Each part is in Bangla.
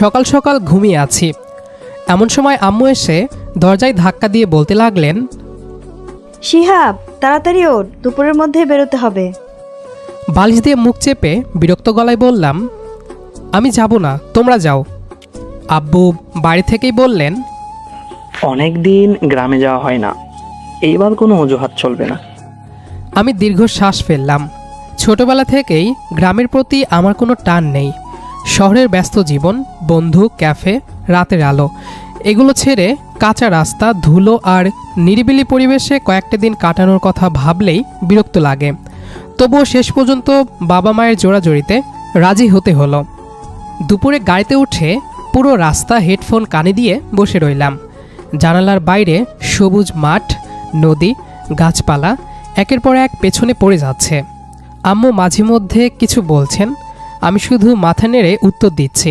সকাল সকাল ঘুমিয়ে আছি। এমন সময় আম্মু এসে দরজায় ধাক্কা দিয়ে বলতে লাগলেন, শিহাব, তাড়াতাড়ি ওঠ, দুপুরের মধ্যে বেরোতে হবে। বালিশ দিয়ে মুখ চেপে বিরক্ত গলায় বললাম, আমি যাব না, তোমরা যাও। আব্বু বাড়ি থেকেই বললেন, অনেক দিন গ্রামে যাওয়া হয় না, এইবার কোনো অজুহাত চলবে না। আমি দীর্ঘশ্বাস ফেললাম। ছোটবেলা থেকেই গ্রামের প্রতি আমার কোনো টান নেই। শহরের ব্যস্ত জীবন, বন্ধু, ক্যাফে, রাতের আলো, এগুলো ছেড়ে কাঁচা রাস্তা, ধুলো আর নিরিবিলি পরিবেশে কয়েকটা দিন কাটানোর কথা ভাবলেই বিরক্ত লাগে। তবুও শেষ পর্যন্ত বাবা মায়ের জোড়াজড়িতে রাজি হতে হলো। দুপুরে গাড়িতে উঠে পুরো রাস্তা হেডফোন কানে দিয়ে বসে রইলাম। জানালার বাইরে সবুজ মাঠ, নদী, গাছপালা একের পর এক পেছনে পড়ে যাচ্ছে। আম্মু মাঝে মধ্যে কিছু বলছেন, আমি শুধু মাথা নেড়ে উত্তর দিচ্ছি।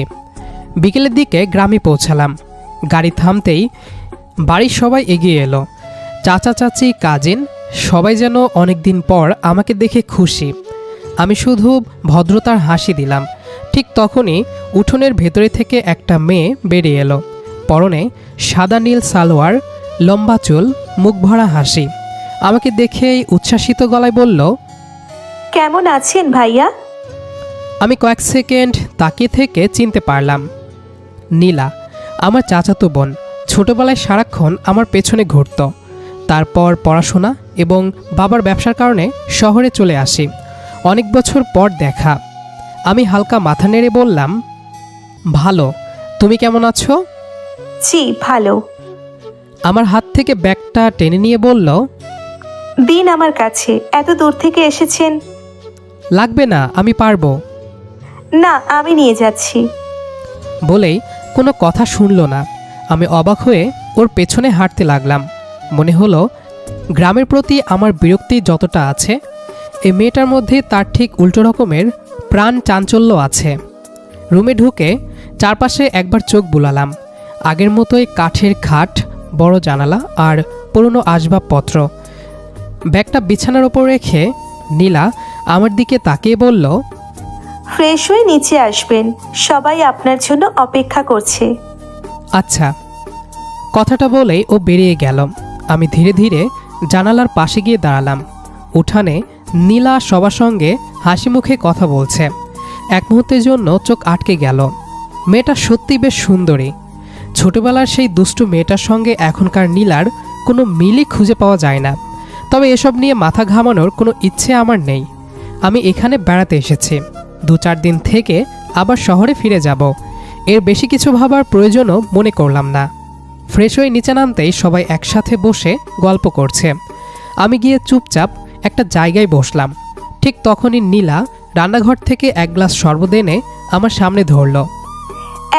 বিকেলের দিকে গ্রামে পৌঁছালাম। গাড়ি থামতেই বাড়ির সবাই এগিয়ে এলো। চাচা চাচি, কাজিন সবাই যেন অনেক দিন পর আমাকে দেখে খুশি। আমি শুধু ভদ্রতার হাসি দিলাম। ঠিক তখনই উঠোনের ভেতরে থেকে একটা মেয়ে বেরিয়ে এলো। পরনে সাদা নীল সালোয়ার, লম্বা চুল, মুখ ভরা হাসি। আমাকে দেখেই উচ্ছ্বাসিত গলায় বলল, কেমন আছেন ভাইয়া? আমি কয়েক সেকেন্ড তাকিয়ে থেকে চিনতে পারলাম। নীলা, আমার চাচাতো বোন। ছোটবেলায় সারাক্ষণ আমার পেছনে ঘুরত। তারপর পড়াশোনা এবং বাবার ব্যবসার কারণে শহরে চলে আসি। অনেক বছর পর দেখা। আমি হালকা মাথা নেড়ে বললাম, ভালো, তুমি কেমন আছো? জি ভালো। আমার হাত থেকে ব্যাগটা টেনে নিয়ে বলল, দিন আমার কাছে, এত দূর থেকে এসেছেন। লাগবে না, আমি পারবো। না, আমি নিয়ে যাচ্ছি। বলেই কোনো কথা শুনল না। আমি অবাক হয়ে ওর পেছনে হাঁটতে লাগলাম। মনে হলো গ্রামের প্রতি আমার বিরক্তি যতটা আছে, এই মেয়েটার মধ্যে তার ঠিক উল্টো রকমের প্রাণ চাঞ্চল্য আছে। রুমে ঢুকে চারপাশে একবার চোখ বুলালাম। আগের মতোই কাঠের খাট, বড় জানালা আর পুরনো আসবাবপত্র। ব্যাগটা বিছানার ওপর রেখে নীলা আমার দিকে তাকিয়ে বলল, ফ্রেশ হয়ে নিচে আসবেন, সবাই আপনার জন্য অপেক্ষা করছে। আচ্ছা। কথাটা বলেই ও বেরিয়ে গেল। আমি ধীরে ধীরে জানালার পাশে গিয়ে দাঁড়ালাম। উঠানে নীলা সবার সঙ্গে হাসি মুখে কথা বলছে। এক মুহূর্তের জন্য চোখ আটকে গেল। মেয়েটা সত্যি বেশ সুন্দরী। ছোটবেলার সেই দুষ্টু মেয়েটার সঙ্গে এখনকার নীলার কোনো মিলই খুঁজে পাওয়া যায় না। তবে এসব নিয়ে মাথা ঘামানোর কোনো ইচ্ছে আমার নেই। আমি এখানে বেড়াতে এসেছি। 2-4 দিন থেকে আবার শহরে ফিরে যাব। এর বেশি কিছু ভাবার প্রয়োজনও মনে করলাম না। ফ্রেশ হয়ে নিচে নামতেই সবাই একসাথে বসে গল্প করছে। আমি গিয়ে চুপচাপ একটা জায়গায় বসলাম। ঠিক তখনই নীলা রান্নাঘর থেকে এক গ্লাস শরবত এনে আমার সামনে ধরল।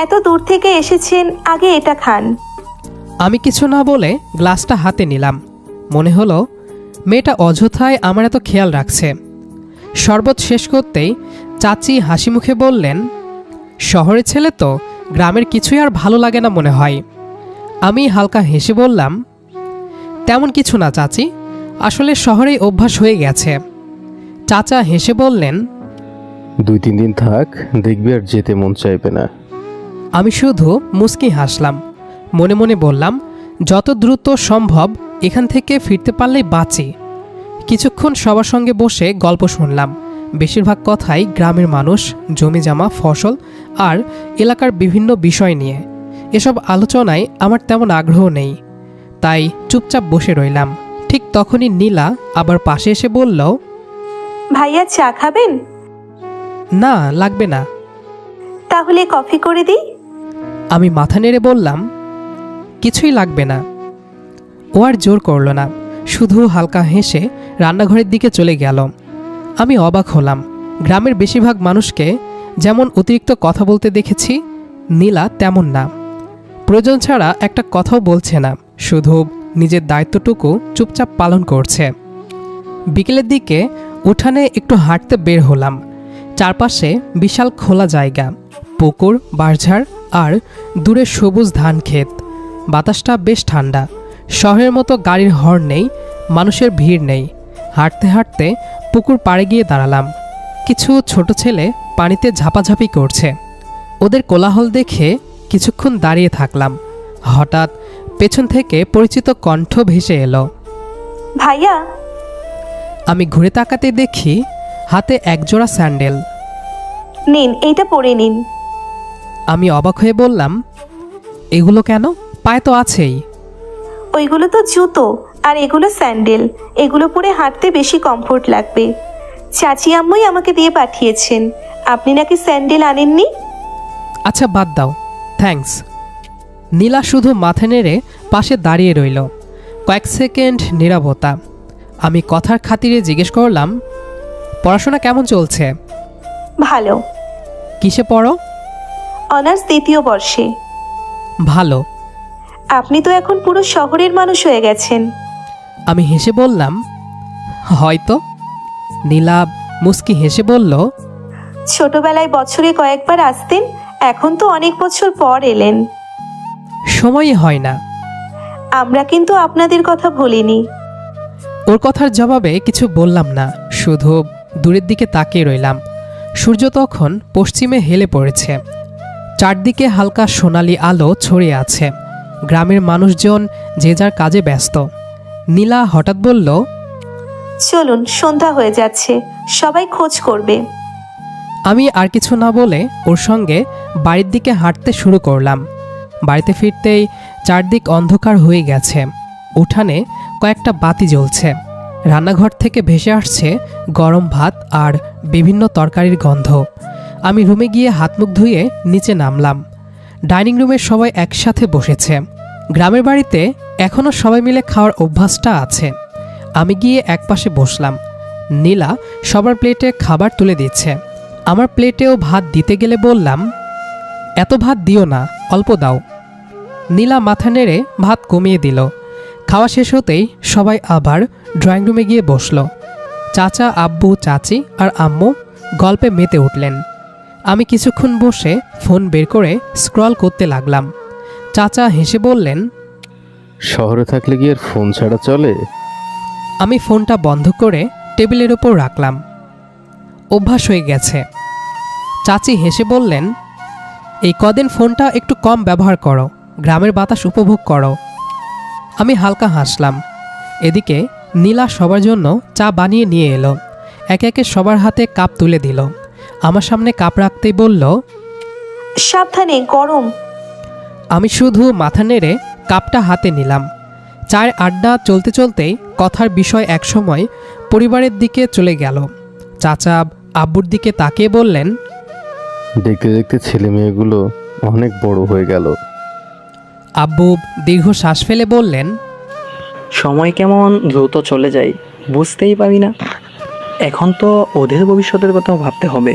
এত দূর থেকে এসেছেন, আগে এটা খান। আমি কিছু না বলে গ্লাসটা হাতে নিলাম। মনে হলো মেয়েটা অযথায় আমার এত খেয়াল রাখছে। শরবত শেষ করতেই চাচি হাসি মুখে বললেন, শহরের ছেলে তো, গ্রামের কিছুই আর ভালো লাগে না মনে হয়। আমি হালকা হেসে বললাম, তেমন কিছু না চাচি, আসলে শহরেই অভ্যাস হয়ে গেছে। চাচা হেসে বললেন, 2-3 দিন থাক, দেখবি আর যেতে মন চাইবে না। আমি শুধু মুচকি হাসলাম। মনে মনে বললাম, যত দ্রুত সম্ভব এখান থেকে ফিরতে পারলেই বাঁচি। কিছুক্ষণ সবার সঙ্গে বসে গল্প শুনলাম। বেশিরভাগ কথাই গ্রামের মানুষ, জমিজমা, ফসল আর এলাকার বিভিন্ন বিষয় নিয়ে। এসব আলোচনায় আমার তেমন আগ্রহ নেই, তাই চুপচাপ বসে রইলাম। ঠিক তখনই নীলা আবার পাশে এসে বলল, ভাইয়া চা খাবেন? না, লাগবে না। তাহলে কফি করে দিই? আমি মাথা নেড়ে বললাম, কিছুই লাগবে না। ও আর জোর করল না, শুধু হালকা হেসে রান্নাঘরের দিকে চলে গেল। আমি অবাক হলাম। গ্রামের বেশিরভাগ মানুষকে যেমন অতিরিক্ত কথা বলতে দেখেছি, নীলা তেমন না। প্রয়োজন ছাড়া একটা কথাও বলছে না, শুধু নিজের দায়িত্বটুকু চুপচাপ পালন করছে। বিকেলের দিকে উঠানে একটু হাঁটতে বের হলাম। চারপাশে বিশাল খোলা জায়গা, পুকুর, বাঁশঝাড় আর দূরে সবুজ ধান ক্ষেত। বাতাসটা বেশ ঠান্ডা। শহরের মতো গাড়ির হর্ন নেই, মানুষের ভিড় নেই। হাঁটতে হাঁটতে পুকুর পাড়ে গিয়ে দাঁড়ালাম। কিছু ছোট ছেলে পানিতে ঝাপাঝাপি করছে। ওদের কোলাহল দেখে কিছুক্ষণ দাঁড়িয়ে থাকলাম। হঠাৎ পেছন থেকে পরিচিত কণ্ঠ ভেসে এলো। ভাইয়া, আমি ঘুরে তাকাতে দেখি হাতে একজোড়া স্যান্ডেল। নিন, এইটা পরে নিন। আমি অবাক হয়ে বললাম, এগুলো কেন? পায়ে তো আছেই। ওইগুলো তো জুতো, আর এগুলো স্যান্ডেল। এগুলো পরে হাঁটতে বেশি কমফোর্ট লাগবে। চাচি আম্মুই আমাকে দিয়ে পাঠিয়েছেন। আপনি নাকি স্যান্ডেল আনেননি? আচ্ছা বাদ দাও, থ্যাঙ্কস। নীলা শুধু মাথা নেড়ে পাশে দাঁড়িয়ে রইল। কয়েক সেকেন্ড নীরবতা। আমি কথার খাতিরে জিজ্ঞেস করলাম, পড়াশোনা কেমন চলছে? ভালো। কিসে পড়ো? অনার্স 2য় বর্ষে। ভালো। আপনি তো এখন পুরো শহরের মানুষ হয়ে গেছেন। আমি হেসে বললাম, হয়তো। নীলা মুস্কি হেসে বলল, ছোটবেলায় বছরে কয়েকবার আসতেন, এখন তো অনেক বছর পর এলেন। সময়ই হয় না। আমরা কিন্তু আপনাদের কথা ভুলিনি। ওর কথার জবাবে কিছু বললাম না, শুধু দূরের দিকে তাকিয়ে রইলাম। সূর্য তখন পশ্চিমে হেলে পড়েছে। চারদিকে হালকা সোনালি আলো ছড়িয়ে আছে। গ্রামের মানুষজন যে যার কাজে ব্যস্ত। নীলা হঠাৎ বলল, চলুন, সন্ধ্যা হয়ে যাচ্ছে, সবাই খোঁজ করবে। আমি আর কিছু না বলে ওর সঙ্গে বাড়ির দিকে হাঁটতে শুরু করলাম। বাড়িতে ফিরতেই চারদিক অন্ধকার হয়ে গেছে। উঠানে কয়েকটা বাতি জ্বলছে। রান্নাঘর থেকে ভেসে আসছে গরম ভাত আর বিভিন্ন তরকারির গন্ধ। আমি রুমে গিয়ে হাত মুখ ধুয়ে নিচে নামলাম। ডাইনিং রুমে সবাই একসাথে বসেছে। গ্রামের বাড়িতে এখনও সবাই মিলে খাওয়ার অভ্যাসটা আছে। আমি গিয়ে একপাশে বসলাম। নীলা সবার প্লেটে খাবার তুলে দিচ্ছে। আমার প্লেটেও ভাত দিতে গেলে বললাম, এত ভাত দিও না, অল্প দাও। নীলা মাথা নেড়ে ভাত কমিয়ে দিল। খাওয়া শেষ হতেই সবাই আবার ড্রয়িং রুমে গিয়ে বসল। চাচা, আব্বু, চাচি আর আম্মু গল্পে মেতে উঠলেন। আমি কিছুক্ষণ বসে ফোন বের করে স্ক্রল করতে লাগলাম। চাচা হেসে বললেন, শহরে থাকলে কি আর ফোন ছাড়া চলে? আমি ফোনটা বন্ধ করে টেবিলের ওপর রাখলাম। অভ্যাস হয়ে গেছে। চাচি হেসে বললেন, এই কদিন ফোনটা একটু কম ব্যবহার করো, গ্রামের বাতাস উপভোগ করো। আমি হালকা হাসলাম। এদিকে নীলা সবার জন্য চা বানিয়ে নিয়ে এলো। একে একে সবার হাতে কাপ তুলে দিল। আমার সামনে কাপ রাখতেই বলল, সাবধানে, গরম। আমি শুধু মাথা নেড়ে কাপটা হাতে নিলাম। চায়ের আড্ডা চলতে চলতেই কথার বিষয় একসময় পরিবারের দিকে চলে গেল। চাচা আব্বুর দিকে তাকিয়ে বললেন, দেখতে দেখতে ছেলে মেয়েগুলো অনেক বড় হয়ে গেল। আব্বু দীর্ঘ শ্বাস ফেলে বললেন, সময় কেমন দ্রুত চলে যায়, বুঝতেই পারি না। এখন তো ওদের ভবিষ্যতের কথাও ভাবতে হবে।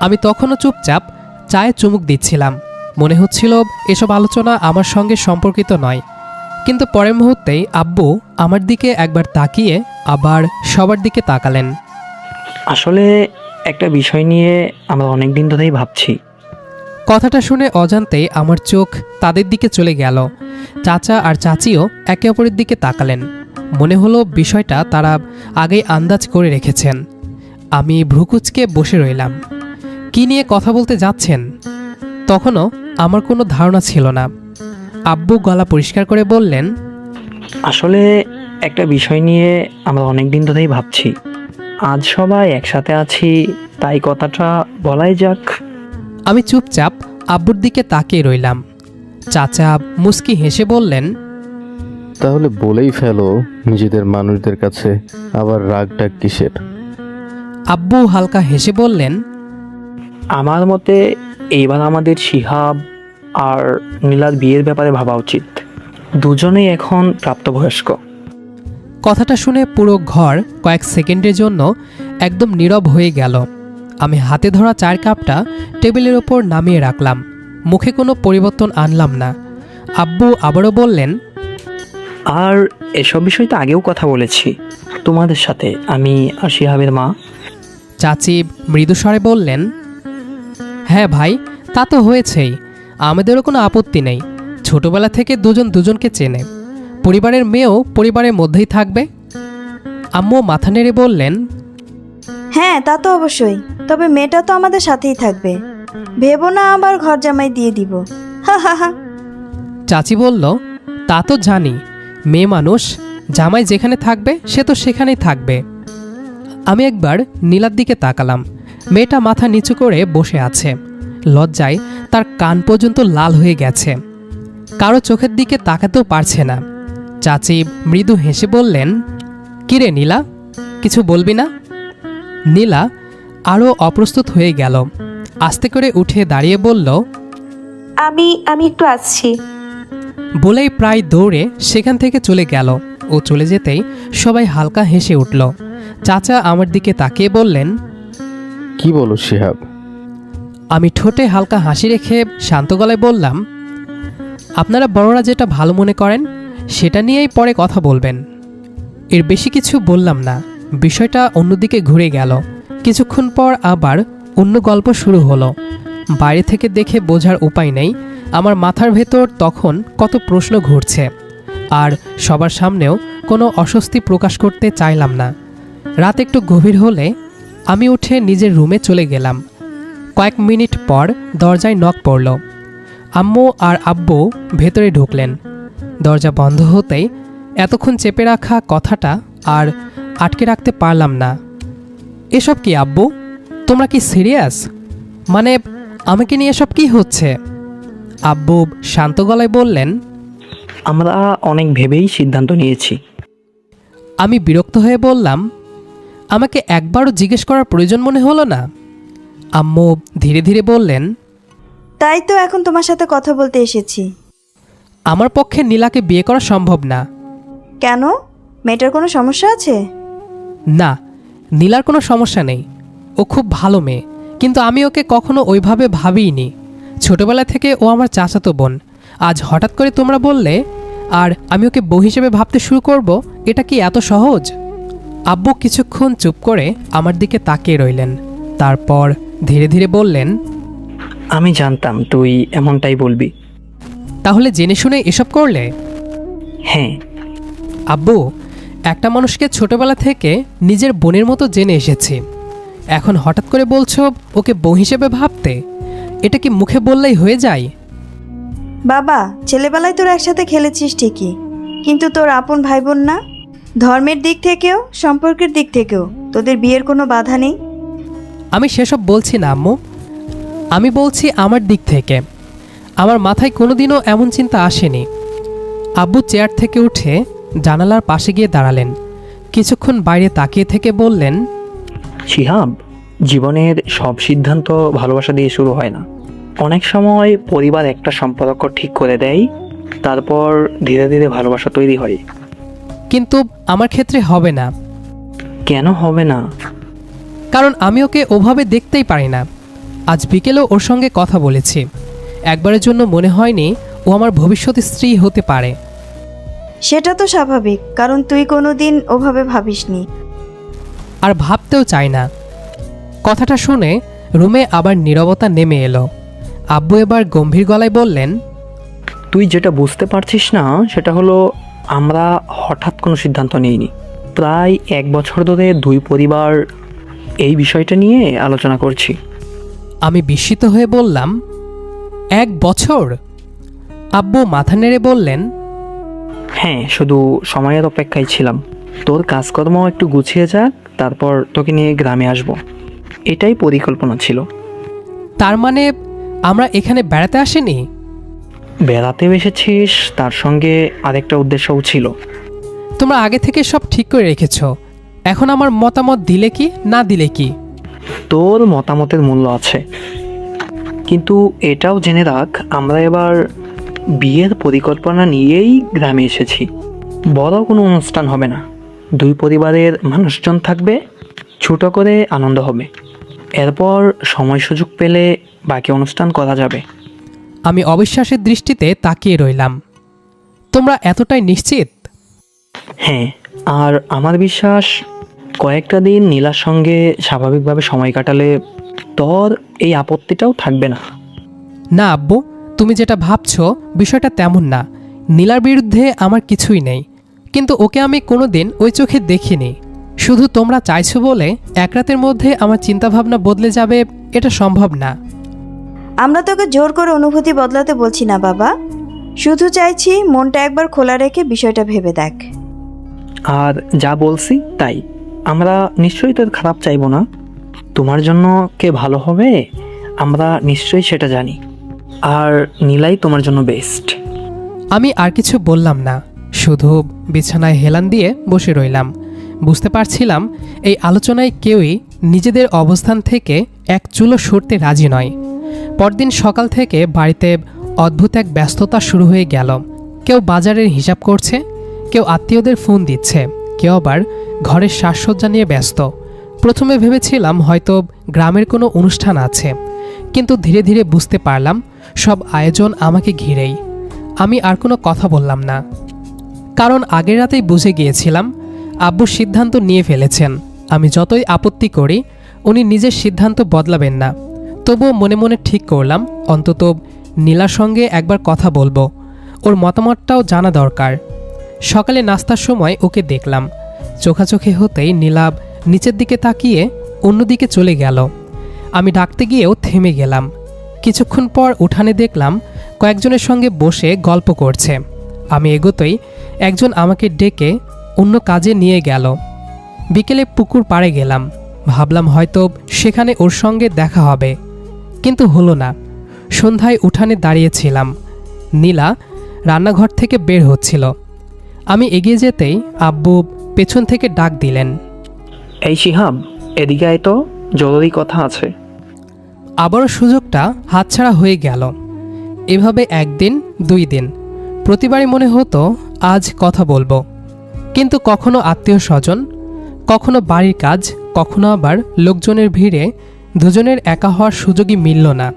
আমি তখনও চুপচাপ চায়ে চুমুক দিচ্ছিলাম। মনে হচ্ছিল এসব আলোচনা আমার সঙ্গে সম্পর্কিত নয়। কিন্তু পরের মুহূর্তেই আব্বু আমার দিকে একবার তাকিয়ে আবার সবার দিকে তাকালেন। আসলে একটা বিষয় নিয়ে আমরা অনেক দিন ধরেই ভাবছি। কথাটা শুনে অজান্তেই আমার চোখ তাদের দিকে চলে গেল। চাচা আর চাচিও একে অপরের দিকে তাকালেন। মনে হলো বিষয়টা তারা আগেই আন্দাজ করে রেখেছেন। আমি ভ্রুকুচকে বসে রইলাম। কী নিয়ে কথা বলতে যাচ্ছেন তখনও আমার কোনো ধারণা ছিল না। আব্বু গলা পরিষ্কার করে বললেন, আসলে একটা বিষয় নিয়ে আমরা অনেক দিন ধরেই ভাবছি। আজ সবাই একসাথে আছি, তাই কথাটা বলাই যাক। আমি চুপচাপ আব্বুর দিকে তাকিয়ে রইলাম। চাচা মুস্কি হেসে বললেন, তাহলে বলেই ফেলো নিজেদের মানুষদের কাছে, আবার রাগটা কিসের? আব্বু হালকা হেসে বললেন, আমার মতে এইবার আমাদের শিহাব আর নীলার বিয়ের ব্যাপারে ভাবা উচিত। দুজনেই এখন প্রাপ্তবয়স্ক। কথাটা শুনে পুরো ঘর কয়েক সেকেন্ডের জন্য একদম নীরব হয়ে গেল। আমি হাতে ধরা চায়ের কাপটা টেবিলের ওপর নামিয়ে রাখলাম। মুখে কোনো পরিবর্তন আনলাম না। আব্বু আবারও বললেন, আর এসব বিষয় তো আগেও কথা বলেছি তোমাদের সাথে, আমি আর শিহাবের মা। চাচি মৃদুস্বরে বললেন, হ্যাঁ ভাই, তা তো হয়েছেই। আমাদেরও কোনো আপত্তি নেই। ছোটবেলা থেকে দুজন দুজনকে চেনে। পরিবারের মেয়েও পরিবারের মধ্যেই থাকবে। আম্মু মাথা নেড়ে বললেন, হ্যাঁ, তা তো অবশ্যই, তবে মেয়েটা তো আমাদের সাথেই থাকবে। ভেবো না আবার ঘর জামাই দিয়ে দিব। হা হা হা। চাচি বলল, তা তো জানি, মেয়ে মানুষ, জামাই যেখানে থাকবে সে তো সেখানেই থাকবে। আমি একবার নীলার দিকে তাকালাম। মেয়েটা মাথা নিচু করে বসে আছে, লজ্জায় তার কান পর্যন্ত লাল হয়ে গেছে, কারো চোখের দিকে তাকাতেও পারছে না। চাচি মৃদু হেসে বললেন, কিরে নীলা, কিছু বলবি না? নীলা আরও অপ্রস্তুত হয়ে গেল। আস্তে করে উঠে দাঁড়িয়ে বলল, আমি একটু আসছি। বলেই প্রায় দৌড়ে সেখান থেকে চলে গেল। ও চলে যেতেই সবাই হালকা হেসে উঠল। চাচা আমার দিকে তাকিয়ে বললেন, কি বলো শিহাব? আমি ঠোঁটে হালকা হাসি রেখে শান্ত গলায় বললাম, আপনারা বড়রা যেটা ভালো মনে করেন সেটা নিয়েই পরে কথা বলবেন। এর বেশি কিছু বললাম না। বিষয়টা অন্যদিকে ঘুরে গেল। কিছুক্ষণ পর আবার অন্য গল্প শুরু হলো। বাইরে থেকে দেখে বোঝার উপায় নেই আমার মাথার ভেতর তখন কত প্রশ্ন ঘুরছে। আর সবার সামনেও কোনো অস্বস্তি প্রকাশ করতে চাইলাম না। রাত একটু গভীর হলে আমি উঠে নিজের রুমে চলে গেলাম। কয়েক মিনিট পর দরজায় নক পড়ল। আম্মু আর আব্বু ভেতরে ঢুকলেন। দরজা বন্ধ হতেই এতক্ষণ চেপে রাখা কথাটা আর আটকে রাখতে পারলাম না। এসব কি আব্বু? তোমরা কি সিরিয়াস? মানে আমাকে নিয়ে এসব কি হচ্ছে? আব্বু শান্ত গলায় বললেন, আমরা অনেক ভেবেই সিদ্ধান্ত নিয়েছি। আমি বিরক্ত হয়ে বললাম, আমাকে একবারও জিজ্ঞেস করার প্রয়োজন মনে হলো না? আম্মু ধীরে ধীরে বললেন, তাই তো এখন তোমার সাথে কথা বলতে এসেছি। আমার পক্ষে নীলাকে বিয়ে করা সম্ভব না। কেন? মেয়েটার কোনো সমস্যা আছে? না, নীলার কোনো সমস্যা নেই। ও খুব ভালো মেয়ে, কিন্তু আমি ওকে কখনো ওইভাবে ভাবিইনি। ছোটবেলা থেকে ও আমার চাচাতো বোন। আজ হঠাৎ করে তোমরা বললে আর আমি ওকে বউ হিসেবে ভাবতে শুরু করব, এটা কি এত সহজ? আব্বু কিছুক্ষণ চুপ করে আমার দিকে তাকিয়ে রইলেন। তারপর ধীরে ধীরে বললেন, আমি জানতাম তুই এমনটাই বলবি। তাহলে জেনে শুনে এসব করলে? হ্যাঁ। আব্বু, একটা মানুষকে ছোটবেলা থেকে নিজের বোনের মতো জেনে এসেছি, এখন হঠাৎ করে বলছো ওকে বউ হিসেবে ভাবতে? এটা কি মুখে বললেই হয়ে যায়? বাবা, ছেলেবেলায় তোরা একসাথে খেলেছিস ঠিকই, কিন্তু তোর আপন ভাই বোন না। ধর্মের দিক থেকেও সম্পর্কের দিক থেকেও তোদের বিয়ের কোনো বাধা নেই। আমি সেসব বলছি না আম্মু, আমি বলছি আমার দিক থেকে। আমার মাথায় কোনোদিনও এমন চিন্তা আসেনি। আব্বু চেয়ার থেকে উঠে জানালার পাশে গিয়ে দাঁড়ালেন। কিছুক্ষণ বাইরে তাকিয়ে থেকে বললেন, শিহাব, জীবনের সব সিদ্ধান্ত ভালোবাসা দিয়ে শুরু হয় না। অনেক সময় পরিবার একটা সম্পর্ক ঠিক করে দেয়, তারপর ধীরে ধীরে ভালোবাসা তৈরি হয়। কিন্তু আমার ক্ষেত্রে হবে না। কেন হবে না? কারণ আমি ওকে ওভাবে দেখতেই পারি না। আজ বিকেলেও ওর সঙ্গে কথা বলেছি। একবারের জন্য মনে হয়নি ও আমার ভবিষ্যৎ স্ত্রী হতে পারে। সেটা তো স্বাভাবিক, কারণ তুই কোনোদিন ওভাবে ভাবিসনি। আর ভাবতেও চাই না। কথাটা শুনে রুমে আবার নীরবতা নেমে এলো। আব্বু এবার গম্ভীর গলায় বললেন, তুই যেটা বুঝতে পারছিস না সেটা হলো আমরা হঠাৎ কোনো সিদ্ধান্ত নিইনি। প্রায় 1 বছর ধরে দুই পরিবার এই বিষয়টা নিয়ে আলোচনা করছি। আমি বিস্মিত হয়ে বললাম, 1 বছর? আব্বু মাথা নেড়ে বললেন, হ্যাঁ, শুধু সময়ের অপেক্ষায় ছিলাম। তোর কাজকর্ম একটু গুছিয়ে যাক, তারপর তোকে নিয়ে গ্রামে আসব। এটাই পরিকল্পনা ছিল। তার মানে আমরা এখানে বেড়াতে আসিনি? বেড়াতেও এসেছিস, তার সঙ্গে আরেকটা উদ্দেশ্যও ছিল। তোমরা আগে থেকে সব ঠিক করে রেখেছ। এখন আমার মতামত দিলে কি না দিলে কি? তোর মতামতের মূল্য আছে, কিন্তু এটাও জেনে রাখ আমরা এবার বিয়ের পরিকল্পনা নিয়েই গ্রামে এসেছি। বড় কোনো অনুষ্ঠান হবে না, দুই পরিবারের মানুষজন থাকবে, ছোট করে আনন্দ হবে। এরপর সময় সুযোগ পেলে বাকি অনুষ্ঠান করা যাবে। আমি অবিশ্বাসের দৃষ্টিতে তাকিয়ে রইলাম। তোমরা এতটাই নিশ্চিত? হ্যাঁ, আর আমার বিশ্বাস কয়েকটা দিন নীলার সঙ্গে স্বাভাবিকভাবে সময় কাটালে তোর এই আপত্তিটাও থাকবে না। না আব্বু, তুমি যেটা ভাবছো বিষয়টা তেমন না। নীলার বিরুদ্ধে আমার কিছুই নেই, কিন্তু ওকে আমি কোনোদিন ওই চোখে দেখিনি। শুধু তোমরা চাইছো বলে এক রাতের মধ্যে আমার চিন্তাভাবনা বদলে যাবে, এটা সম্ভব না। আমরা তোকে জোর করে অনুভূতি বদলাতে বলছি না বাবা, শুধু চাইছি মনটা একবার খোলা রেখে বিষয়টা ভেবে দেখ। আর যা বলছি তাই, আমরা নিশ্চয়ই তোর খারাপ চাইবো না। তোমার জন্য কে ভালো হবে আমরা নিশ্চয়ই সেটা জানি, আর নীলাই তোমার জন্য বেস্ট। আমি আর কিছু বললাম না, শুধু বিছানায় হেলান দিয়ে বসে রইলাম। বুঝতে পারছিলাম এই আলোচনায় কেউই নিজেদের অবস্থান থেকে এক চুলো সরতে রাজি নয়। পরদিন সকাল থেকে বাড়িতে অদ্ভুত এক ব্যস্ততা শুরু হয়ে গেল। কেউ বাজারের হিসাব করছে, কেউ আত্মীয়দের ফোন দিচ্ছে, কেউ আবার ঘরের সাজসজ্জা নিয়ে ব্যস্ত। প্রথমে ভেবেছিলাম হয়তো গ্রামের কোনো অনুষ্ঠান আছে, কিন্তু ধীরে ধীরে বুঝতে পারলাম সব আয়োজন আমাকে ঘিরেই। আমি আর কোনো কথা বললাম না, কারণ আগের রাতেই বুঝে গিয়েছিলাম আব্বু সিদ্ধান্ত নিয়ে ফেলেছেন। আমি যতই আপত্তি করি উনি নিজের সিদ্ধান্ত বদলাবেন না। তবুও মনে মনে ঠিক করলাম অন্তত নীলার সঙ্গে একবার কথা বলবো, ওর মতামতটাও জানা দরকার। সকালে নাস্তার সময় ওকে দেখলাম, চোখাচোখি হতেই নীলা নিচের দিকে তাকিয়ে অন্যদিকে চলে গেল। আমি ডাকতে গিয়েও থেমে গেলাম। কিছুক্ষণ পর উঠানে দেখলাম কয়েকজনের সঙ্গে বসে গল্প করছে। আমি এগোতেই একজন আমাকে ডেকে অন্য কাজে নিয়ে গেল। বিকেলে পুকুর পাড়ে গেলাম, ভাবলাম হয়তো সেখানে ওর সঙ্গে দেখা হবে, কিন্তু হলো না। সন্ধ্যায় উঠানে দাঁড়িয়েছিলাম, নীলা রান্নাঘর থেকে বের হচ্ছিল। আমি এগিয়ে যেতেই আব্বু পেছন থেকে ডাক দিলেন, এই শিহাব, এদিকে আয় তো, জরুরি কথা আছে। আবারও সুযোগটা হাতছাড়া হয়ে গেল। এভাবে একদিন, 2 দিন, প্রতিবারই মনে হতো আজ কথা বলবো, কিন্তু কখনো আত্মীয় স্বজন, কখনো বাড়ির কাজ, কখনো আবার লোকজনের ভিড়ে দুজনের একা হওয়ার সুযোগই মিলল না।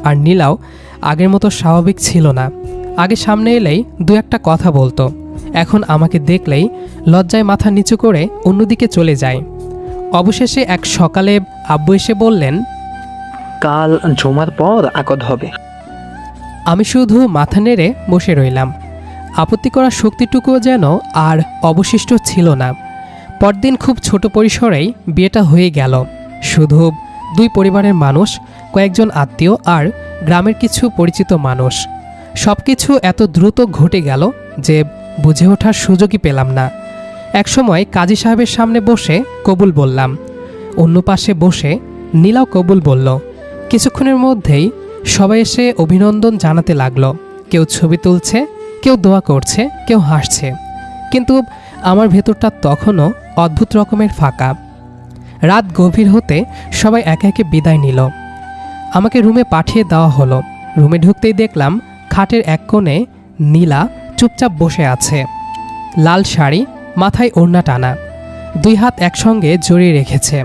আর নীলাও আগের মতো স্বাভাবিক ছিল না। আগে সামনে এলেই 2-1টা কথা বলতো, এখন আমাকে দেখলেই লজ্জায় মাথা নিচু করে অন্যদিকে চলে যায়। অবশেষে এক সকালে আব্বু এসে বললেন, কাল জমার পর আকদ হবে। আমি শুধু মাথা নেড়ে বসে রইলাম। আপত্তি করার শক্তিটুকুও যেন আর অবশিষ্ট ছিল না। পরদিন খুব ছোট পরিসরেই বিয়েটা হয়ে গেল। শুধু 2 পরিবারের মানুষ, কয়েকজন আত্মীয় আর গ্রামের কিছু পরিচিত মানুষ। সব কিছু এত দ্রুত ঘটে গেল যে বুঝে ওঠার সুযোগই পেলাম না। একসময় কাজী সাহেবের সামনে বসে কবুল বললাম, অন্য পাশে বসে নীলাও কবুল বলল। কিছুক্ষণের মধ্যেই সবাই এসে অভিনন্দন জানাতে লাগলো। কেউ ছবি তুলছে, কেউ দোয়া করছে, কেউ হাসছে, কিন্তু আমার ভেতরটা তখনও অদ্ভুত রকমের ফাঁকা। রাত গভীর হতে সবাই একে একে বিদায় নিল। আমাকে রুমে পাঠিয়ে দেওয়া হলো। রুমে ঢুকতেই দেখলাম খাটের এক কোণে নীলা চুপচাপ বসে আছে। লাল শাড়ি, মাথায় ওড়না টানা, 2 হাত একসঙ্গে জড়িয়ে রেখেছে।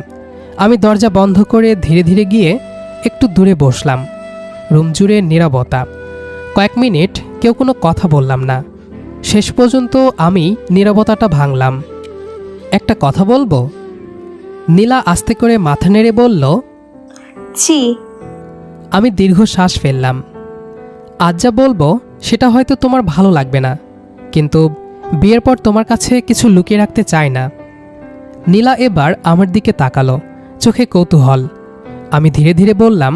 আমি দরজা বন্ধ করে ধীরে ধীরে গিয়ে একটু দূরে বসলাম। রুম জুড়ে নীরবতা। কয়েক মিনিট কেউ কোনো কথা বললাম না। শেষ পর্যন্ত আমি নীরবতাটা ভাঙলাম। একটা কথা বলবো? নীলা আস্তে করে মাথা নেড়ে বলল, জি। আমি দীর্ঘ শ্বাস ফেললাম। আজ যা বলবো সেটা হয়তো তোমার ভালো লাগবে না, কিন্তু বিয়ের পর তোমার কাছে কিছু লুকিয়ে রাখতে চাই না। নীলা এবার আমার দিকে তাকালো, চোখে কৌতূহল। আমি ধীরে ধীরে বললাম,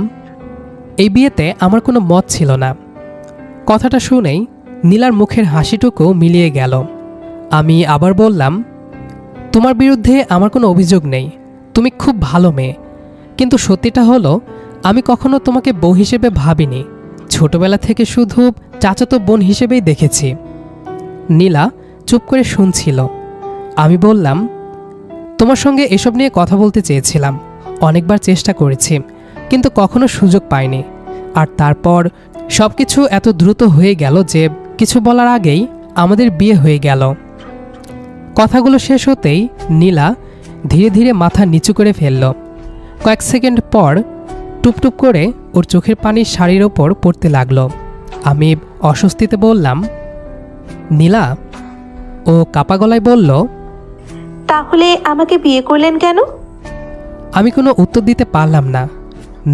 এই বিয়েতে আমার কোনো মত ছিল না। কথাটা শুনেই নীলার মুখের হাসিটুকু মিলিয়ে গেল। আমি আবার বললাম, তোমার বিরুদ্ধে আমার কোনো অভিযোগ নেই, তুমি খুব ভালো মেয়ে, কিন্তু সত্যিটা হলো আমি কখনো তোমাকে বউ হিসেবে ভাবিনি। ছোটবেলা থেকে শুধু চাচাতো বোন হিসেবেই দেখেছি। নীলা চুপ করে শুনছিল। আমি বললাম, তোমার সঙ্গে এসব নিয়ে কথা বলতে চেয়েছিলাম, অনেকবার চেষ্টা করেছি, কিন্তু কখনো সুযোগ পাইনি। আর তারপর সব কিছু এত দ্রুত হয়ে গেল যে কিছু বলার আগেই আমাদের বিয়ে হয়ে গেল। কথাগুলো শেষ হতেই নীলা ধীরে ধীরে মাথা নিচু করে ফেলল। কয়েক সেকেন্ড পর টুপটুপ করে ওর চোখের পানি শাড়ির ওপর পড়তে লাগলো। আমি অস্বস্তিতে বললাম, নীলা। ও কাপা গলায় বলল, তাহলে আমাকে বিয়ে করলেন কেন? আমি কোনো উত্তর দিতে পারলাম না।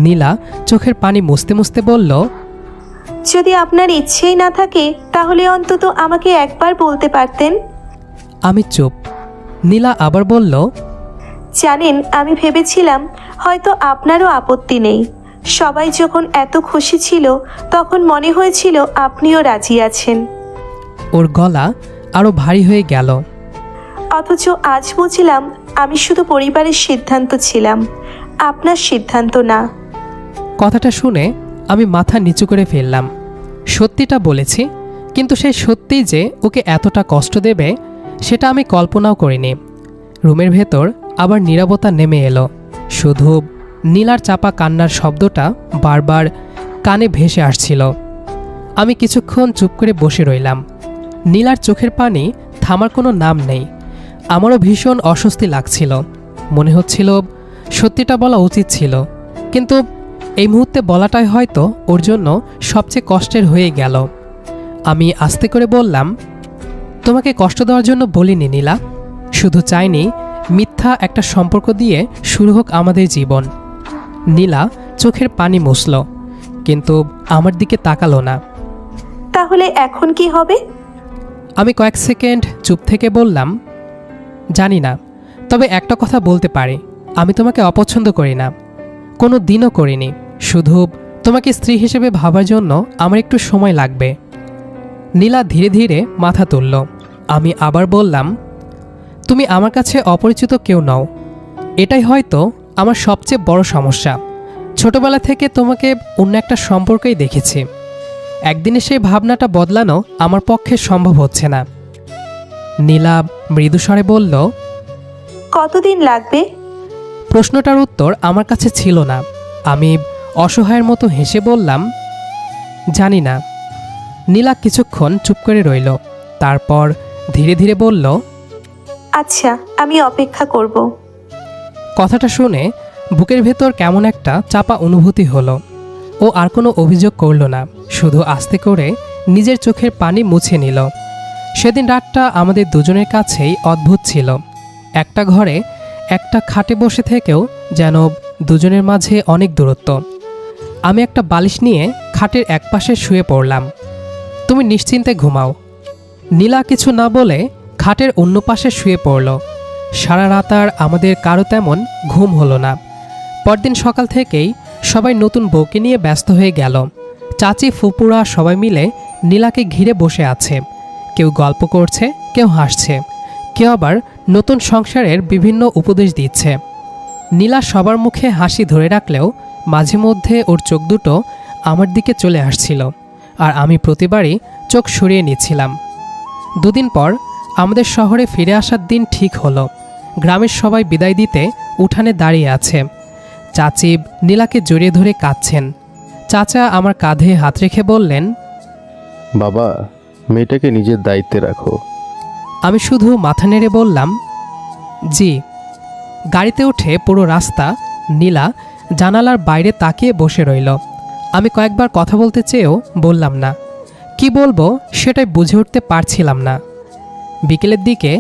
নীলা চোখের পানি মুছতে মুছতে বলল, যদি আপনার ইচ্ছেই না থাকে তাহলে অন্তত আমাকে একবার বলতে পারতেন। আমি চুপ। নীলা আবার বলল, জানেন, আমি ভেবেছিলাম হয়তো আপনারও আপত্তি নেই, সবাই যখন এত খুশি ছিল তখন মনে হয়েছিল আপনিও রাজি আছেন। ওর গলা আরও ভারী হয়ে গেল। অথচ আজ বুঝলাম আমি শুধু পরিবারের সিদ্ধান্ত ছিলাম, আপনার সিদ্ধান্ত না। কথাটা শুনে আমি মাথা নিচু করে ফেললাম। সত্যিটা বলেছি, কিন্তু সেই সত্যিই যে ওকে এতটা কষ্ট দেবে সেটা আমি কল্পনাও করিনি। রুমের ভেতর আবার নীরবতা নেমে এলো। শুধু নীলার চাপা কান্নার শব্দটা বারবার কানে ভেসে আসছিল। আমি কিছুক্ষণ চুপ করে বসে রইলাম। নীলার চোখের পানি থামার কোনো নাম নেই। আমারও ভীষণ অস্বস্তি লাগছিল। মনে হচ্ছিল সত্যিটা বলা উচিত ছিল, কিন্তু এই মুহূর্তে বলাটাই হয়তো ওর জন্য সবচেয়ে কষ্টের হয়ে গেল। আমি আস্তে করে বললাম, তোমাকে কষ্ট দেওয়ার জন্য বলিনি নীলা, শুধু চাইনি মিথ্যা একটা সম্পর্ক দিয়ে শুরু হোক আমাদের জীবন। নীলা চোখের পানি মুছল, কিন্তু আমার দিকে তাকালো না। তাহলে এখন কি হবে? আমি কয়েক সেকেন্ড চুপ থেকে বললাম, জানি না, তবে একটা কথা বলতে পারি, আমি তোমাকে অপছন্দ করি না, কোনো দিনও করিনি। শুধু তোমাকে স্ত্রী হিসেবে ভাবার জন্য আমার একটু সময় লাগবে। নীলা ধীরে ধীরে মাথা তুলল। আমি আবার বললাম, তুমি আমার কাছে অপরিচিত কেউ নও। এটাই হয়তো আমার সবচেয়ে বড় সমস্যা। ছোটবেলা থেকে তোমাকে অন্য একটা সম্পর্কেই দেখেছি। একদিনে সেই ভাবনাটা বদলানো আমার পক্ষে সম্ভব হচ্ছে না। নীলা মৃদুস্বরে বলল, কতদিন লাগবে? প্রশ্নটার উত্তর আমার কাছে ছিল না। আমি অসহায়ের মতো হেসে বললাম, জানি না। নীলা কিছুক্ষণ চুপ করে রইল, তারপর ধীরে ধীরে বলল, আচ্ছা, আমি অপেক্ষা করব। কথাটা শুনে বুকের ভেতর কেমন একটা চাপা অনুভূতি হলো। ও আর কোনো অভিযোগ করল না, শুধু আস্তে করে নিজের চোখের পানি মুছে নিল। সেদিন রাতটা আমাদের দুজনের কাছেই অদ্ভুত ছিল। একটা ঘরে একটা খাটে বসে থেকেও যেন দুজনের মাঝে অনেক দূরত্ব। আমি একটা বালিশ নিয়ে খাটের একপাশে শুয়ে পড়লাম। তুমি নিশ্চিন্তে ঘুমাও। নীলা কিছু না বলে খাটের অন্য পাশে শুয়ে পড়ল। সারা রাত আর আমাদের কারো তেমন ঘুম হলো না। পরদিন সকাল থেকেই সবাই নতুন বউকে নিয়ে ব্যস্ত হয়ে গেল। চাচি ফুপুরা সবাই মিলে নীলাকে ঘিরে বসে আছে। কেউ গল্প করছে, কেউ হাসছে, কেউ আবার নতুন সংসারের বিভিন্ন উপদেশ দিচ্ছে। নীলা সবার মুখে হাসি ধরে রাখলেও মাঝে মধ্যে ওর চোখ দুটো আমার দিকে চলে আসছিল, আর আমি প্রতিবারই চোখ সরিয়ে নিচ্ছিলাম। দুদিন পর আমাদের শহরে ফিরে আসার দিন ঠিক হলো। গ্রামের সবাই বিদায় দিতে উঠানে দাঁড়িয়ে আছে। চাচি নীলাকে জড়িয়ে ধরে কাঁদছেন। চাচা আমার কাঁধে হাত রেখে বললেন, বাবা, মেয়েটাকে নিজের দায়িত্বে রাখো। আমি শুধু মাথা নেড়ে বললাম, জি। গাড়িতে উঠে পুরো রাস্তা নীলা জানালার বাইরে তাকিয়ে বসে রইল। আমি কয়েকবার কথা বলতে চেয়েও বললাম না। কি বলবো সেটাই বুঝে উঠতে পারছিলাম না। বিকেলের দিকে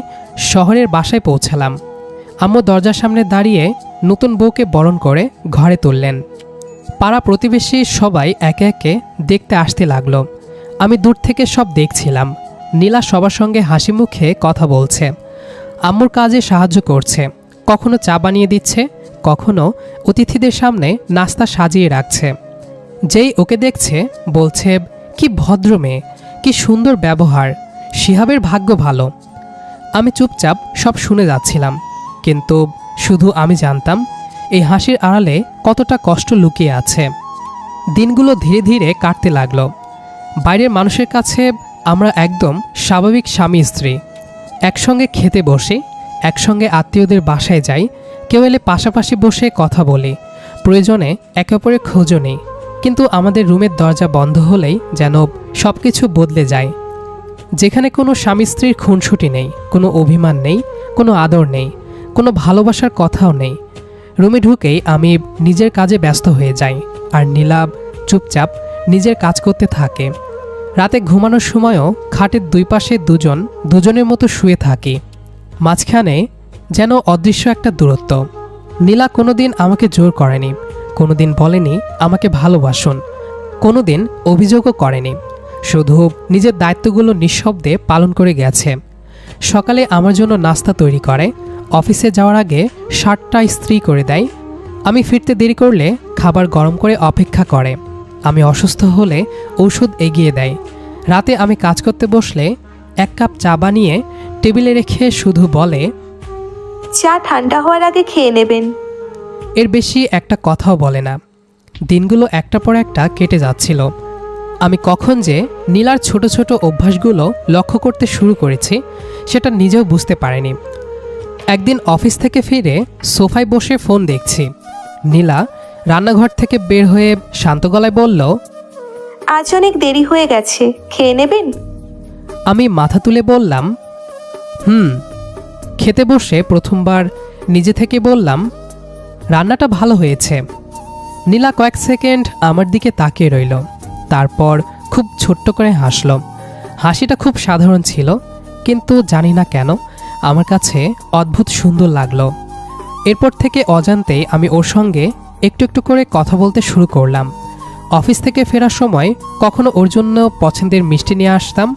শহরের বাসায় পৌঁছালাম। আম্মু দরজার সামনে দাঁড়িয়ে নতুন বউকে বরণ করে ঘরে তুললেন। পাড়া প্রতিবেশী সবাই একে একে দেখতে আসতে লাগলো। আমি দূর থেকে সব দেখছিলাম। নীলা সবার সঙ্গে হাসি মুখে কথা বলছে, আম্মুর কাজে সাহায্য করছে, কখনো চা বানিয়ে দিচ্ছে, কখনো অতিথিদের সামনে নাস্তা সাজিয়ে রাখছে। যেই ওকে দেখছে বলছে, কি ভদ্র মেয়ে, কি সুন্দর ব্যবহার, শিহাবের ভাগ্য ভালো। আমি চুপচাপ সব শুনে যাচ্ছিলাম, কিন্তু শুধু আমি জানতাম এই হাসির আড়ালে কতটা কষ্ট লুকিয়ে আছে। দিনগুলো ধীরে ধীরে কাটতে লাগলো। বাইরের মানুষের কাছে আমরা একদম স্বাভাবিক স্বামী স্ত্রী। একসঙ্গে খেতে বসি, একসঙ্গে আত্মীয়দের বাসায় যাই, কেউ এলে পাশাপাশি বসে কথা বলি, প্রয়োজনে একে অপরের খোঁজও নেই। কিন্তু আমাদের রুমের দরজা বন্ধ হলেই যেন সব কিছু বদলে যায়। যেখানে কোনো স্বামী স্ত্রীর খুনসুটি নেই, কোনো অভিমান নেই, কোনো আদর নেই, কোনো ভালোবাসার কথাও নেই। রুমে ঢুকেই আমি নিজের কাজে ব্যস্ত হয়ে যাই, আর নীলাভ চুপচাপ নিজের কাজ করতে থাকে। রাতে ঘুমানোর সময়ও খাটের দুই পাশে দুজনের মতো শুয়ে থাকি। মাঝখানে যেন অদৃশ্য একটা দূরত্ব। নীলা কোনোদিন আমাকে জোর করেনি, কোনোদিন বলেনি আমাকে ভালোবাসুন, কোনোদিন অভিযোগও করেনি। শুধু নিজের দায়িত্বগুলো নিঃশব্দে পালন করে গেছে। সকালে আমার জন্য নাস্তা তৈরি করে, অফিসে যাওয়ার আগে শার্টটা ইস্ত্রি করে দেয়, আমি ফিরতে দেরি করলে খাবার গরম করে অপেক্ষা করে। আমি অসুস্থ হলে ঔষধ এগিয়ে দেয়। রাতে আমি কাজ করতে বসলে 1 কাপ চা বানিয়ে টেবিলে রেখে শুধু বলে, চা ঠান্ডা হওয়ার আগে খেয়ে নেবেন। এর বেশি একটা কথাও বলে না। দিনগুলো একটা পর একটা কেটে যাচ্ছিল। আমি কখন যে নীলার ছোট ছোট অভ্যাসগুলো লক্ষ্য করতে শুরু করেছি সেটা নিজেও বুঝতে পারিনি। একদিন অফিস থেকে ফিরে সোফায় বসে ফোন দেখছি। নীলা রান্নাঘর থেকে বের হয়ে শান্ত গলায় বলল, আজ অনেক দেরি হয়ে গেছে, খেয়ে নেবেন? আমি মাথা তুলে বললাম, খেতে বসে প্রথমবার নিজে থেকে বললাম, রান্নাটা ভালো হয়েছে। নীলা কয়েক সেকেন্ড আমার দিকে তাকিয়ে রইল, তারপর খুব ছোট্ট করে হাসল। হাসিটা খুব সাধারণ ছিল, কিন্তু জানি না কেন আমার কাছে অদ্ভুত সুন্দর লাগলো। এরপর থেকে অজান্তেই আমি ওর সঙ্গে একটু একটু করে কথা বলতে শুরু করলাম। অফিস থেকে ফেরার সময় কখনো ওর জন্য পছন্দের মিষ্টি নিয়ে আসতাম,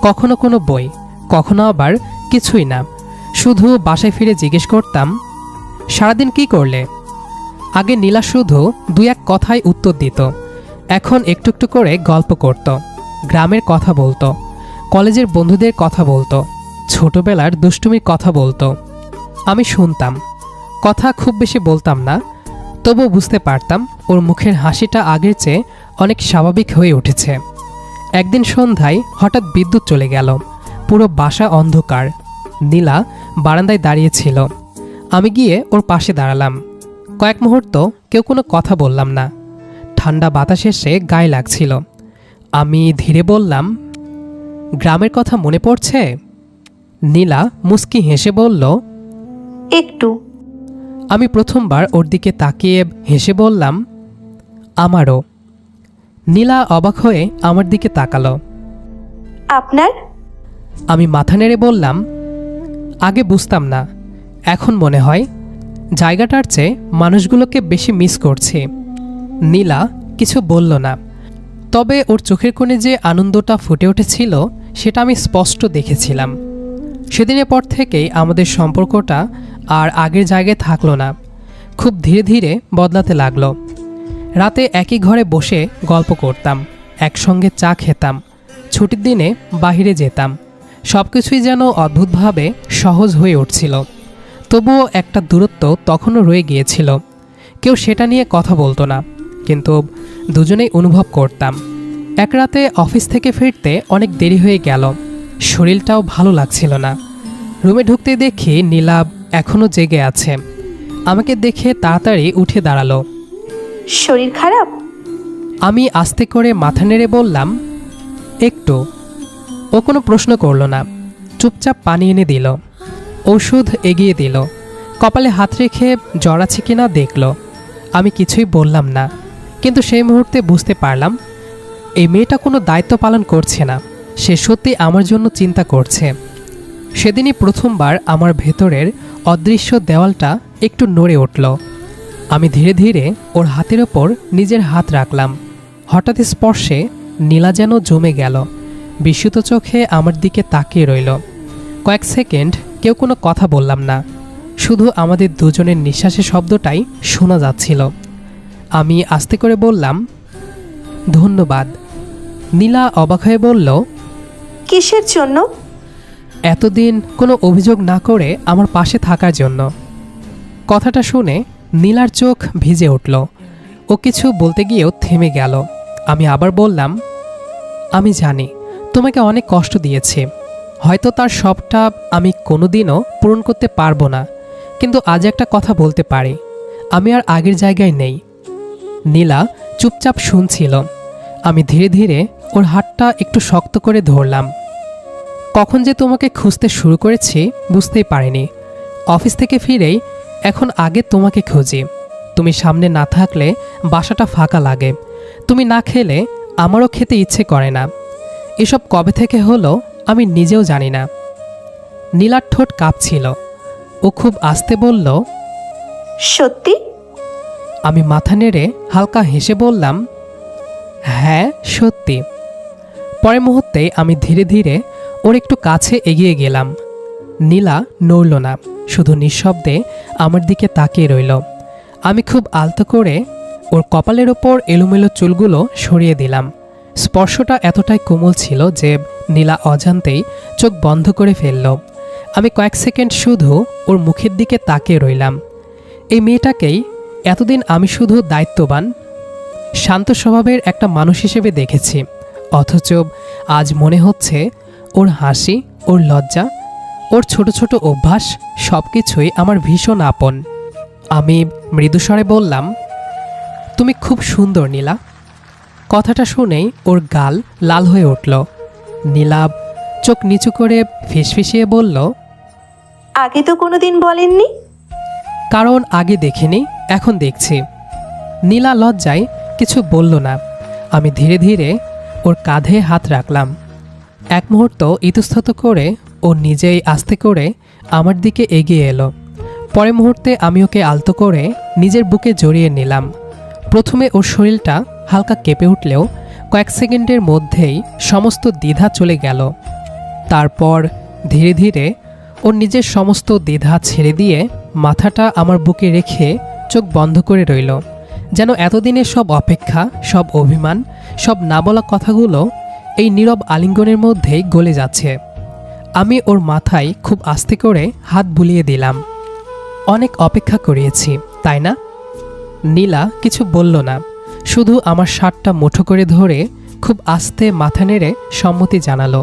কখনো কোনো বই, কখনো আবার কিছুই না। শুধু বাসায় ফিরে জিজ্ঞেস করতাম, সারাদিন কি করলে? আগে নীলা শুধু 2-1 কথায় উত্তর দিত, এখন একটু একটু করে গল্প করত, গ্রামের কথা বলতো, কলেজের বন্ধুদের কথা বলতো, ছোটবেলার দুষ্টুমির কথা বলতো। আমি শুনতাম, কথা খুব বেশি বলতাম না, তবু বুঝতে পারতাম ওর মুখের হাসিটা আগের চেয়ে অনেক স্বাভাবিক হয়ে উঠেছে। একদিন সন্ধ্যায় হঠাৎ বিদ্যুৎ চলে গেল, পুরো বাসা অন্ধকার। নীলা বারান্দায় দাঁড়িয়েছিল। আমি গিয়ে ওর পাশে দাঁড়ালাম। কয়েক মুহূর্ত কেউ কোনো কথা বললাম না। ঠান্ডা বাতাস এসে গায়ে লাগছিল। আমি ধীরে বললাম, গ্রামের কথা মনে পড়ছে? নীলা মুস্কি হেসে বলল, একটু। আমি প্রথমবার ওর দিকে তাকিয়ে হেসে বললাম, আমারও। নীলা অবাক হয়ে আমার দিকে তাকালো। আপনার? আমি মাথা নেড়ে বললাম, আগে বুঝতাম না, এখন মনে হয় জায়গাটার চেয়ে মানুষগুলোকে বেশি মিস করছি। নীলা কিছু বলল না, তবে ওর চোখের কোণে যে আনন্দটা ফুটে উঠেছিল সেটা আমি স্পষ্ট দেখেছিলাম। সেদিনের পর থেকেই আমাদের সম্পর্কটা আর আগের জায়গায় থাকলো না, খুব ধীরে ধীরে বদলাতে লাগলো। রাতে একই ঘরে বসে গল্প করতাম, একসঙ্গে চা খেতাম, ছুটির দিনে বাইরে যেতাম। সব কিছুই যেন অদ্ভুতভাবে সহজ হয়ে উঠছিল। তবুও একটা দূরত্ব তখনও রয়ে গিয়েছিল। কেউ সেটা নিয়ে কথা বলতো না, কিন্তু দুজনেই অনুভব করতাম। এক রাতে অফিস থেকে ফিরতে অনেক দেরি হয়ে গেল, শরীরটাও ভালো লাগছিল না। রুমে ঢুকতে দেখি নীলা এখনও জেগে আছে। আমাকে দেখে তাড়াতাড়ি উঠে দাঁড়ালো। শরীর খারাপ? আমি আস্তে করে মাথা নেড়ে বললাম, একটু। ও কোনো প্রশ্ন করল না, চুপচাপ পানি এনে দিল, ওষুধ এগিয়ে দিল, কপালে হাত রেখে জ্বর আছে কিনা দেখল। আমি কিছুই বললাম না, কিন্তু সেই মুহূর্তে বুঝতে পারলাম এই মেয়েটা কোনো দায়িত্ব পালন করছে না, সে সত্যি আমার জন্য চিন্তা করছে। সেদিনই প্রথমবার আমার ভেতরের অদৃশ্য দেওয়ালটা একটু নড়ে উঠল। আমি ধীরে ধীরে ওর হাতের ওপর নিজের হাত রাখলাম। হঠাৎ স্পর্শে নীলা যেন জমে গেল, বিস্মিত চোখে আমার দিকে তাকিয়ে রইল। কয়েক সেকেন্ড কেউ কোনো কথা বললাম না, শুধু আমাদের দুজনের নিঃশ্বাসের শব্দটাই শোনা যাচ্ছিল। আমি আস্তে করে বললাম, ধন্যবাদ। নীলা অবাক হয়ে বলল, কিসের জন্য? এতদিন কোনো অভিযোগ না করে আমার পাশে থাকার জন্য। কথাটা শুনে নীলার চোখ ভিজে উঠল। ও কিছু বলতে গিয়েও থেমে গেল। আমি আবার বললাম, আমি জানি তোমাকে অনেক কষ্ট দিয়েছি, হয়তো তার সবটা আমি কোনোদিনও পূরণ করতে পারবো না, কিন্তু আজ একটা কথা বলতে পারি, আমি আর আগের জায়গায় নেই। নীলা চুপচাপ শুনছিল। আমি ধীরে ধীরে ওর হাতটা একটু শক্ত করে ধরলাম। কখন যে তোমাকে খুঁজতে শুরু করেছি বুঝতেই পারিনি। অফিস থেকে ফিরেই এখন আগে তোমাকে খুঁজি। তুমি সামনে না থাকলে বাসাটা ফাঁকা লাগে, তুমি না খেলে আমারও খেতে ইচ্ছে করে না। এসব কবে থেকে হলো আমি নিজেও জানি না। নীলার ঠোঁট কাঁপছিল। ও খুব আস্তে বলল, সত্যি? আমি মাথা নেড়ে হালকা হেসে বললাম, হ্যাঁ সত্যি। পরের মুহূর্তে আমি ধীরে ধীরে ওর একটু কাছে এগিয়ে গেলাম। নীলা নড়ল না, শুধু নিঃশব্দে আমার দিকে তাকিয়ে রইল। আমি খুব আলতো করে ওর কপালের ওপর এলোমেলো চুলগুলো সরিয়ে দিলাম। স্পর্শটা এতটাই কোমল ছিল যে নীলা অজান্তেই চোখ বন্ধ করে ফেলল। আমি কয়েক সেকেন্ড শুধু ওর মুখের দিকে তাকিয়ে রইলাম। এই মেয়েটাকেই এতদিন আমি শুধু দায়িত্ববান, শান্ত স্বভাবের একটা মানুষ হিসেবে দেখেছি, অথচ আজ মনে হচ্ছে ওর হাসি, ওর লজ্জা, ওর ছোট ছোট অভ্যাস সব কিছুই আমার ভীষণ আপন। আমি মৃদুস্বরে বললাম, তুমি খুব সুন্দর নীলা। কথাটা শুনেই ওর গাল লাল হয়ে উঠল। নীলা চোখ নিচু করে ফিসফিসিয়ে বলল, আগে তো কোনোদিন বলেননি। কারণ আগে দেখিনি, এখন দেখছি। নীলা লজ্জায় কিছু বলল না। আমি ধীরে ধীরে ওর কাঁধে হাত রাখলাম। এক মুহূর্ত ইতস্তত করে ও নিজেই আস্তে করে আমার দিকে এগিয়ে এলো। পরের মুহূর্তে আমি ওকে আলতো করে নিজের বুকে জড়িয়ে নিলাম। প্রথমে ওর শরীরটা হালকা কেঁপে উঠলেও কয়েক সেকেন্ডের মধ্যেই সমস্ত দ্বিধা চলে গেল। তারপর ধীরে ধীরে ওর নিজের সমস্ত দ্বিধা ছেড়ে দিয়ে মাথাটা আমার বুকে রেখে চোখ বন্ধ করে রইল, যেন এতদিনের সব অপেক্ষা, সব অভিমান, সব না বলা কথাগুলো এই নীরব আলিঙ্গনের মধ্যেই গলে যাচ্ছে। আমি ওর মাথায় খুব আস্তে করে হাত বুলিয়ে দিলাম। অনেক অপেক্ষা করিয়েছি, তাই না? নীলা কিছু বলল না, শুধু আমার শার্টটা মুঠো করে ধরে খুব আস্তে মাথা নেড়ে সম্মতি জানালো।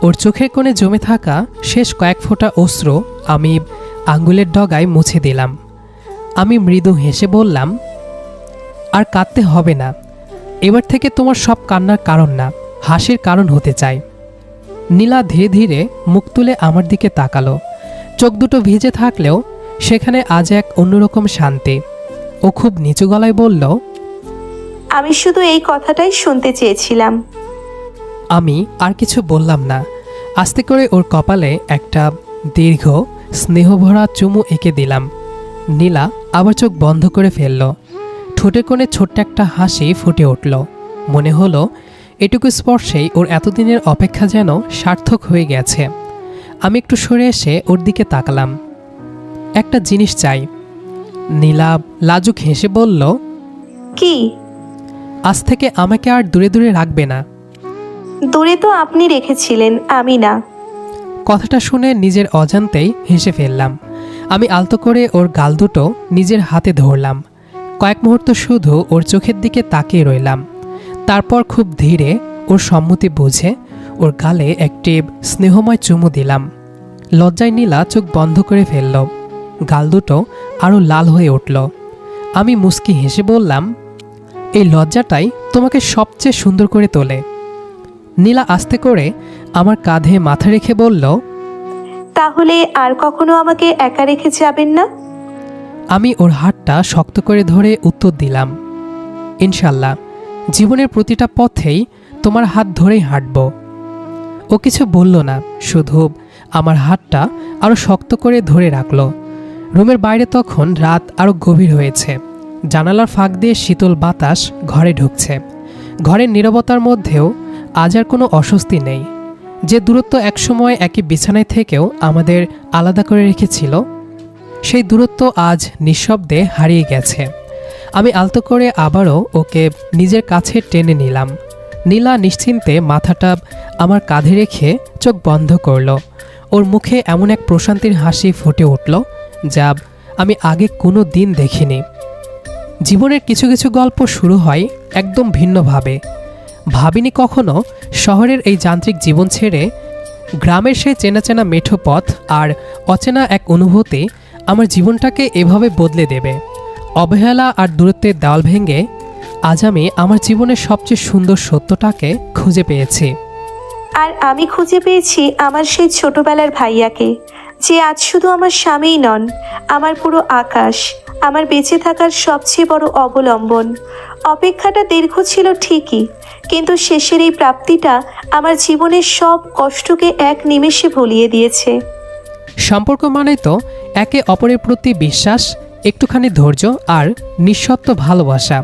ওর চোখের কোণে জমে থাকা শেষ কয়েক ফোঁটা অশ্রু আমি আঙ্গুলের ডগায় মুছে দিলাম। আমি মৃদু হেসে বললাম, আর কাঁদতে হবে না। এবার থেকে তোমার সব কান্নার কারণ না, হাসির কারণ হতে চাই। নীলা ধীরে ধীরে মুখ তুলে আমার দিকে তাকালো। চোখ দুটো ভিজে থাকলেও সেখানে আজ এক অন্যরকম শান্তি। ও খুব নিচু গলায় বলল, আমি শুধু এই কথাটাই শুনতে চেয়েছিলাম। আমি আর কিছু বললাম না। আস্তে করে ওর কপালে একটা দীর্ঘ স্নেহভরা চুমু এঁকে দিলাম। নীলা আবার চোখ বন্ধ করে ফেলল। ঠোঁটে কোণে ছোট্ট একটা হাসি ফুটে উঠল। মনে হলো এটুকু স্পর্শেই ওর এতদিনের অপেক্ষা যেন সার্থক হয়ে গেছে। আমি একটু সরে এসে ওর দিকে তাকালাম। একটা জিনিস চাই। নীলা লাজুক হেসে বলল, কি? আজ থেকে আমাকে আর দূরে দূরে রাখবে না। দূরে তো আপনি রেখেছিলেন, আমি না। কথাটা শুনে নিজের অজান্তেই হেসে ফেললাম। আমি আলতো করে ওর গাল দুটো নিজের হাতে ধরলাম। কয়েক মুহূর্ত শুধু ওর চোখের দিকে তাকিয়ে রইলাম। তারপর খুব ধীরে ওর সম্মতি বুঝে ওর গালে একটি স্নেহময় চুমু দিলাম। লজ্জায় নীলা চোখ বন্ধ করে ফেলল। গাল দুটো আরও লাল হয়ে উঠল। আমি মুচকি হেসে বললাম, এই লজ্জাটাই তোমাকে সবচেয়ে সুন্দর করে তোলে। নীলা আস্তে করে আমার কাঁধে মাথা রেখে বলল, তাহলে আর কখনো আমাকে একা রেখে যাবেন না? আমি ওর হাতটা শক্ত করে ধরে উত্তর দিলাম, ইনশাল্লাহ, জীবনের প্রতিটা পথেই তোমার হাত ধরেই হাঁটব। ও কিছু বলল না, শুধু আমার হাতটা আরও শক্ত করে ধরে রাখল। রুমের বাইরে তখন রাত আরও গভীর হয়েছে। জানালার ফাঁক দিয়ে শীতল বাতাস ঘরে ঢুকছে। ঘরের নীরবতার মধ্যেও আজ আর কোনো অস্বস্তি নেই। যে দূরত্ব একসময় একই বিছানায় থেকেও আমাদের আলাদা করে রেখেছিল, সেই দূরত্ব আজ নিঃশব্দে হারিয়ে গেছে। আমি আলতো করে আবারও ওকে নিজের কাছে টেনে নিলাম। নীলা নিশ্চিন্তে মাথাটা আমার কাঁধে রেখে চোখ বন্ধ করল। ওর মুখে এমন এক প্রশান্তির হাসি ফুটে উঠল যা আমি আগে কোনো দিন দেখিনি। জীবনের কিছু কিছু গল্প শুরু হয় একদম ভিন্নভাবে। ভাবিনি কখনো শহরের এই যান্ত্রিক জীবন ছেড়ে গ্রামের সেই চেনা চেনা মেঠো পথ আর অচেনা এক অনুভূতি আমার জীবনটাকে এভাবে বদলে দেবে। অবহেলা আর দূরত্বের দেওয়াল ভেঙে আজ আমি আমার জীবনের সবচেয়ে সুন্দর সত্যটাকে খুঁজে পেয়েছি। আর আমি খুঁজে পেয়েছি আমার সেই ছোটবেলার ভাইয়াকে, যে আজ শুধু আমার স্বামীই নন, আমার পুরো আকাশ, আমার বেঁচে থাকার সবচেয়ে বড় অবলম্বন। অপেক্ষাটা দীর্ঘ ছিল ঠিকই, কিন্তু শেষের এই প্রাপ্তিটা আমার জীবনের সব কষ্টকে এক নিমেষে ভুলিয়ে দিয়েছে। সম্পর্ক মানে তো একে অপরের প্রতি বিশ্বাস, একটুখানি ধৈর্য আর নিঃশর্ত ভালোবাসা।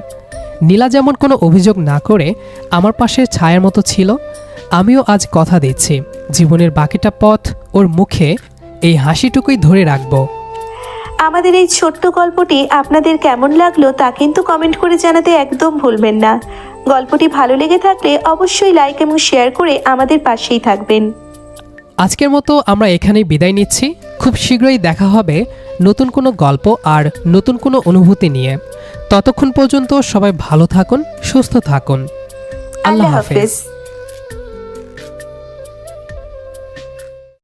নীলা যেমন কোনো অভিযোগ না করে আমার পাশে ছায়ার মতো ছিল, আমিও আজ কথা দিচ্ছি জীবনের বাকিটা পথ ওর মুখে এই হাসিটুকুই ধরে রাখব। আমাদের এই ছোট্ট গল্পটি আপনাদের কেমন লাগলো তা কিন্তু কমেন্ট করে জানাতে একদম ভুলবেন না। গল্পটি ভালো লেগে থাকলে অবশ্যই লাইক এবং শেয়ার করে আমাদের পাশেই থাকবেন। আজকের মতো আমরা এখানেই বিদায় নিচ্ছি। খুব শীঘ্রই দেখা হবে নতুন কোনো গল্প আর নতুন কোনো অনুভূতি নিয়ে। ততক্ষণ পর্যন্ত সবাই ভালো থাকুন, সুস্থ থাকুন। আল্লাহ হাফেজ।